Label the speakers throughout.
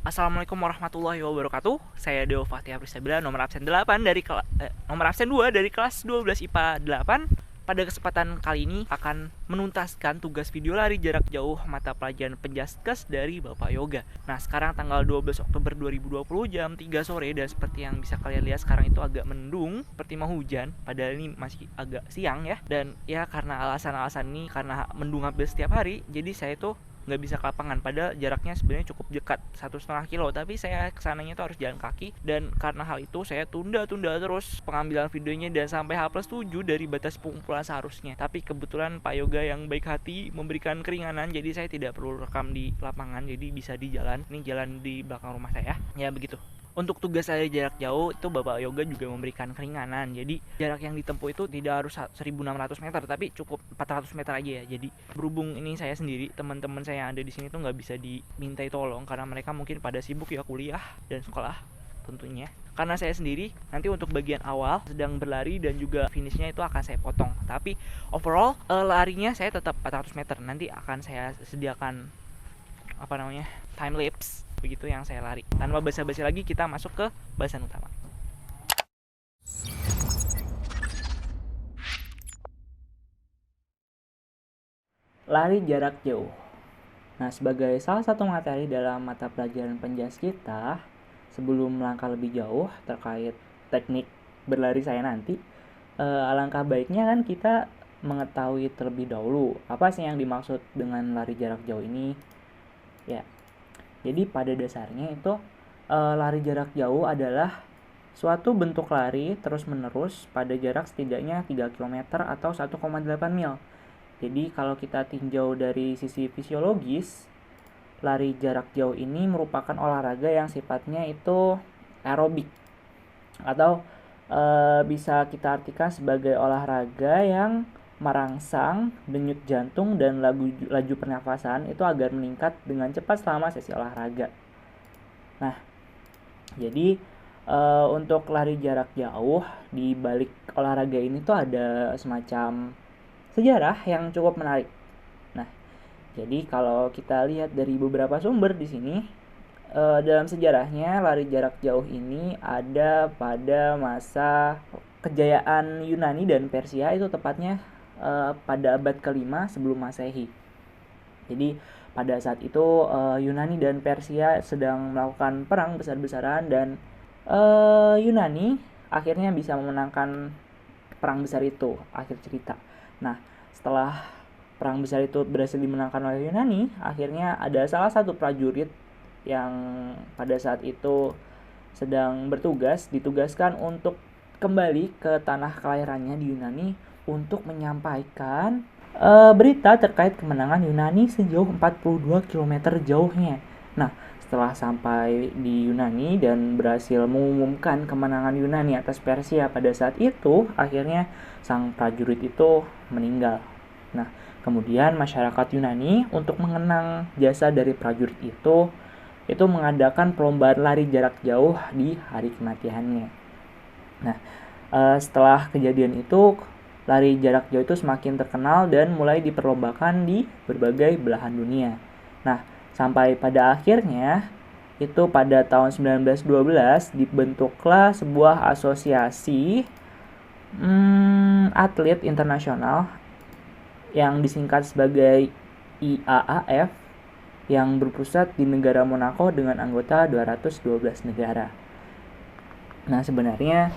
Speaker 1: Assalamualaikum warahmatullahi wabarakatuh. Saya Dewa Fatih Pristabila, nomor absen 8 dari nomor absen 2 dari kelas 12 IPA 8. Pada kesempatan kali ini akan menuntaskan tugas video lari jarak jauh mata pelajaran Penjaskes dari Bapak Yoga. Nah, sekarang tanggal 12 Oktober 2020 jam 3 sore, dan seperti yang bisa kalian lihat sekarang itu agak mendung, seperti mau hujan, padahal ini masih agak siang ya. Dan ya karena alasan-alasan ini, karena mendung hampir setiap hari, jadi saya tuh nggak bisa ke lapangan, padahal jaraknya sebenarnya cukup dekat, 1,5 kilo, tapi saya kesananya tuh harus jalan kaki. Dan karena hal itu saya tunda terus pengambilan videonya, dan sampai H+7 dari batas pengumpulan seharusnya. Tapi kebetulan Pak Yoga yang baik hati memberikan keringanan, jadi saya tidak perlu rekam di lapangan, jadi bisa di jalan. Ini jalan di belakang rumah saya ya, begitu. Untuk tugas saya jarak jauh itu Bapak Yoga juga memberikan keringanan. Jadi jarak yang ditempuh itu tidak harus 1.600 meter, tapi cukup 400 meter aja ya. Jadi berhubung ini saya sendiri, teman-teman saya yang ada di sini tuh nggak bisa dimintai tolong karena mereka mungkin pada sibuk ya, kuliah dan sekolah tentunya. Karena saya sendiri, nanti untuk bagian awal sedang berlari dan juga finishnya itu akan saya potong. Tapi overall larinya saya tetap 400 meter. Nanti akan saya sediakan time lapse begitu yang saya lari. Tanpa basa-basi lagi, kita masuk ke bahasan utama. Lari jarak jauh. Nah, sebagai salah satu materi dalam mata pelajaran Penjas kita, sebelum melangkah lebih jauh terkait teknik berlari saya nanti, alangkah baiknya kan kita mengetahui terlebih dahulu apa sih yang dimaksud dengan lari jarak jauh ini. Ya, jadi pada dasarnya itu lari jarak jauh adalah suatu bentuk lari terus-menerus pada jarak setidaknya 3 km atau 1,8 mil. Jadi kalau kita tinjau dari sisi fisiologis, lari jarak jauh ini merupakan olahraga yang sifatnya itu aerobik, atau bisa kita artikan sebagai olahraga yang merangsang denyut jantung dan laju pernafasan itu agar meningkat dengan cepat selama sesi olahraga. Nah, jadi untuk lari jarak jauh, di balik olahraga ini tuh ada semacam sejarah yang cukup menarik. Nah, jadi kalau kita lihat dari beberapa sumber di sini, dalam sejarahnya lari jarak jauh ini ada pada masa kejayaan Yunani dan Persia, itu tepatnya pada abad ke-5 sebelum Masehi. Jadi pada saat itu Yunani dan Persia sedang melakukan perang besar-besaran, dan Yunani akhirnya bisa memenangkan perang besar itu, akhir cerita. Nah, setelah perang besar itu berhasil dimenangkan oleh Yunani, akhirnya ada salah satu prajurit yang pada saat itu sedang ditugaskan untuk kembali ke tanah kelahirannya di Yunani untuk menyampaikan berita terkait kemenangan Yunani sejauh 42 km jauhnya. Nah, setelah sampai di Yunani dan berhasil mengumumkan kemenangan Yunani atas Persia pada saat itu, akhirnya sang prajurit itu meninggal. Nah, kemudian masyarakat Yunani untuk mengenang jasa dari prajurit itu mengadakan perlombaan lari jarak jauh di hari kematiannya. Nah, setelah kejadian itu, lari jarak jauh itu semakin terkenal dan mulai diperlombakan di berbagai belahan dunia. Nah, sampai pada akhirnya itu pada tahun 1912 dibentuklah sebuah asosiasi atlet internasional yang disingkat sebagai IAAF, yang berpusat di negara Monaco dengan anggota 212 negara. Nah, sebenarnya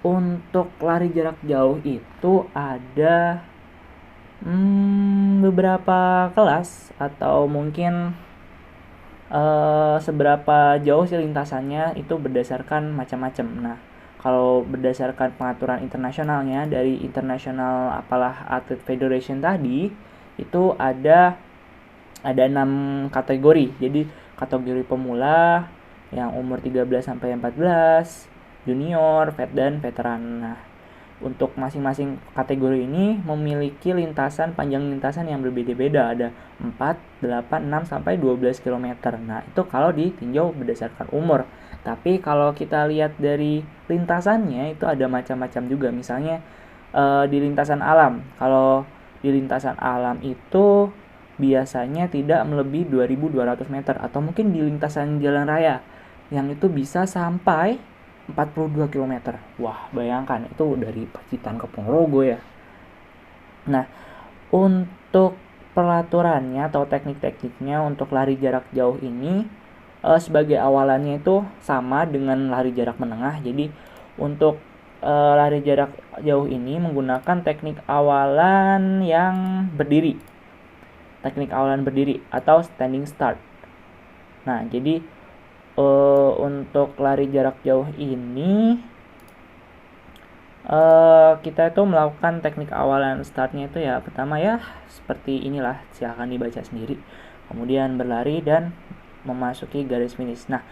Speaker 1: untuk lari jarak jauh itu ada beberapa kelas, atau mungkin seberapa jauh sih lintasannya itu berdasarkan macam-macam. Nah, kalau berdasarkan pengaturan internasionalnya dari International Athlete Federation tadi, itu ada 6 kategori. Jadi kategori pemula yang umur 13 sampai 14, junior, vet, dan veteran. Nah, untuk masing-masing kategori ini memiliki panjang lintasan yang berbeda-beda, ada 4, 8, 6 sampai 12 km. Nah, itu kalau ditinjau berdasarkan umur. Tapi kalau kita lihat dari lintasannya itu ada macam-macam juga. Misalnya di lintasan alam. Kalau di lintasan alam itu biasanya tidak melebihi 2.200 meter, atau mungkin di lintasan jalan raya yang itu bisa sampai 42 km. Wah, bayangkan itu dari Pacitan ke Ponorogo ya. Nah, untuk peraturannya atau teknik-tekniknya untuk lari jarak jauh ini sebagai awalannya itu sama dengan lari jarak menengah. Jadi untuk lari jarak jauh ini menggunakan teknik awalan yang berdiri. Teknik awalan berdiri atau standing start. Nah, jadi untuk lari jarak jauh ini kita itu melakukan teknik awalan startnya itu ya pertama ya seperti inilah, silahkan dibaca sendiri. Kemudian berlari dan memasuki garis finish. Nah,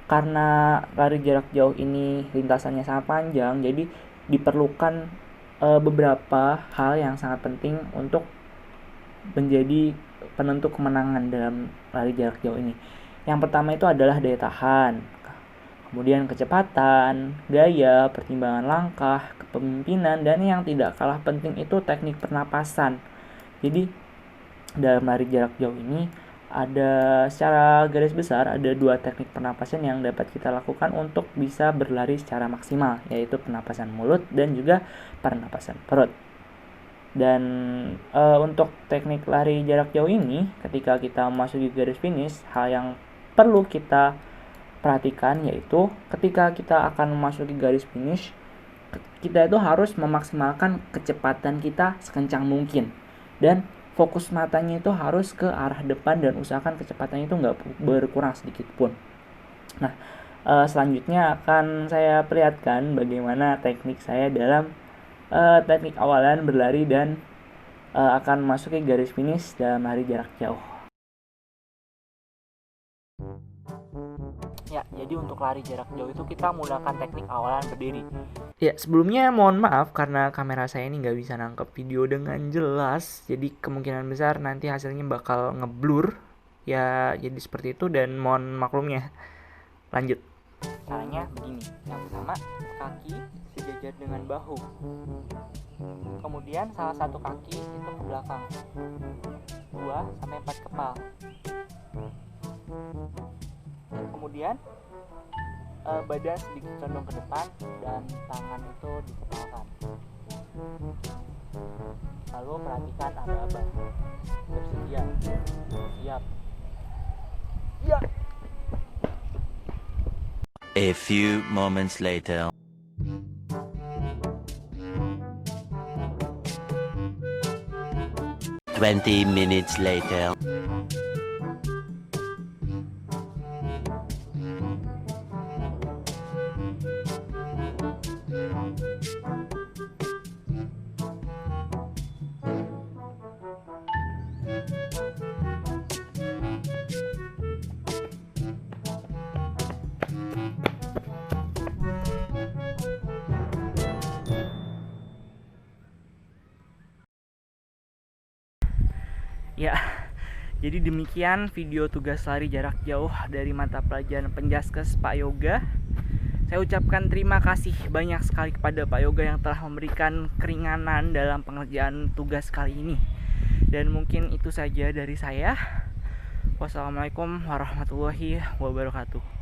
Speaker 1: karena lari jarak jauh ini lintasannya sangat panjang, jadi diperlukan beberapa hal yang sangat penting untuk menjadi penentu kemenangan dalam lari jarak jauh ini. Yang pertama itu adalah daya tahan, kemudian kecepatan, gaya, pertimbangan langkah, kepemimpinan, dan yang tidak kalah penting itu teknik pernapasan. Jadi dalam lari jarak jauh ini ada secara garis besar ada 2 teknik pernapasan yang dapat kita lakukan untuk bisa berlari secara maksimal, yaitu pernapasan mulut dan juga pernapasan perut. Dan untuk teknik lari jarak jauh ini ketika kita memasuki garis finish, hal yang perlu kita perhatikan yaitu ketika kita akan memasuki garis finish, kita itu harus memaksimalkan kecepatan kita sekencang mungkin, dan fokus matanya itu harus ke arah depan dan usahakan kecepatannya itu nggak berkurang sedikit pun. Nah, selanjutnya akan saya perlihatkan bagaimana teknik saya dalam teknik awalan berlari dan akan memasuki garis finish dalam lari jarak jauh. Ya, jadi untuk lari jarak jauh itu kita menggunakan teknik awalan berdiri. Ya, sebelumnya mohon maaf karena kamera saya ini nggak bisa nangkep video dengan jelas. Jadi kemungkinan besar nanti hasilnya bakal ngeblur. Ya, jadi seperti itu dan mohon maklumnya. Lanjut. Caranya begini. Yang pertama, kaki sejajar dengan bahu. Kemudian salah satu kaki itu ke belakang. 2-4 kepal. Kemudian badan sedikit condong ke depan dan tangan itu dikepalkan. Lalu perhatikan aba-aba. Bersedia. Siap. Ya.
Speaker 2: A few moments later. Twenty minutes later.
Speaker 1: Ya, jadi demikian video tugas lari jarak jauh dari mata pelajaran Penjaskes Pak Yoga. Saya ucapkan terima kasih banyak sekali kepada Pak Yoga yang telah memberikan keringanan dalam pengerjaan tugas kali ini. Dan mungkin itu saja dari saya. Wassalamualaikum warahmatullahi wabarakatuh.